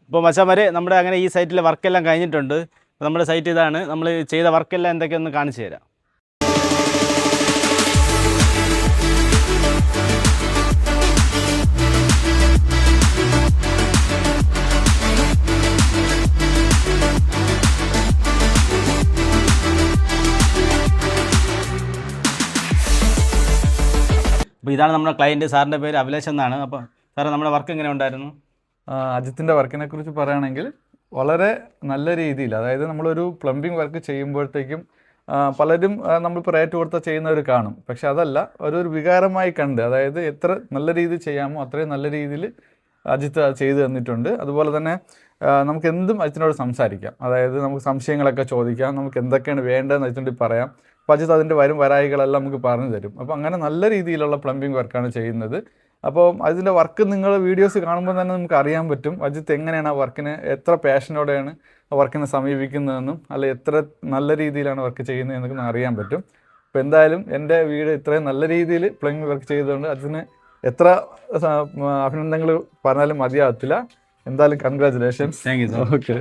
അപ്പോൾ മച്ചാമാരെ നമ്മുടെ അങ്ങനെ ഈ സൈറ്റിലെ വർക്കെല്ലാം കഴിഞ്ഞിട്ടുണ്ട്. നമ്മുടെ സൈറ്റ് ഇതാണ്. നമ്മൾ ചെയ്ത വർക്കെല്ലാം എന്തൊക്കെയൊന്ന് കാണിച്ചു തരാം. അപ്പോൾ ഇതാണ് നമ്മുടെ ക്ലയൻറ്റ്. സാറിൻ്റെ പേര് അഭിലാഷ് എന്നാണ്. അപ്പോൾ സാറേ നമ്മുടെ വർക്ക് എങ്ങനെ ഉണ്ടായിരുന്നു? അജിത്തിൻ്റെ വർക്കിനെ കുറിച്ച് പറയുകയാണെങ്കിൽ വളരെ നല്ല രീതിയിൽ, അതായത് നമ്മളൊരു പ്ലംബിംഗ് വർക്ക് ചെയ്യുമ്പോഴത്തേക്കും പലരും നമ്മളിപ്പോൾ റേറ്റ് കൊടുത്താൽ ചെയ്യുന്നവർ കാണും. പക്ഷെ അതല്ല, ഒരു വികാരമായി കണ്ട്, അതായത് എത്ര നല്ല രീതിയിൽ ചെയ്യാമോ അത്രയും നല്ല രീതിയിൽ അജിത്ത് അത് ചെയ്തു തന്നിട്ടുണ്ട്. അതുപോലെ തന്നെ നമുക്ക് എന്തും അജിത്തിനോട് സംസാരിക്കാം. അതായത് നമുക്ക് സംശയങ്ങളൊക്കെ ചോദിക്കാം, നമുക്ക് എന്തൊക്കെയാണ് വേണ്ടതെന്ന് അജിത്തിനോട് പറയാം. അപ്പോൾ അജിത്ത് അതിൻ്റെ വരായികളെല്ലാം നമുക്ക് പറഞ്ഞു തരും. അപ്പോൾ അങ്ങനെ നല്ല രീതിയിലുള്ള പ്ലംബിംഗ് വർക്കാണ് ചെയ്യുന്നത്. അപ്പോൾ അതിൻ്റെ വർക്ക് നിങ്ങൾ വീഡിയോസ് കാണുമ്പോൾ തന്നെ നമുക്ക് അറിയാൻ പറ്റും അജിത്ത് എങ്ങനെയാണ് ആ വർക്കിനെ, എത്ര പാഷനോടെയാണ് ആ വർക്കിനെ സമീപിക്കുന്നതെന്നും അല്ല എത്ര നല്ല രീതിയിലാണ് വർക്ക് ചെയ്യുന്നതെന്നൊക്കെ അറിയാൻ പറ്റും. അപ്പോൾ എന്തായാലും എൻ്റെ വീട് ഇത്രയും നല്ല രീതിയിൽ പ്ലംബിംഗ് വർക്ക് ചെയ്തുകൊണ്ട് അതിന് എത്ര അഭിനന്ദനങ്ങൾ പറഞ്ഞാലും മതിയാകത്തില്ല. എന്തായാലും congratulations. Thank you sir. Okay.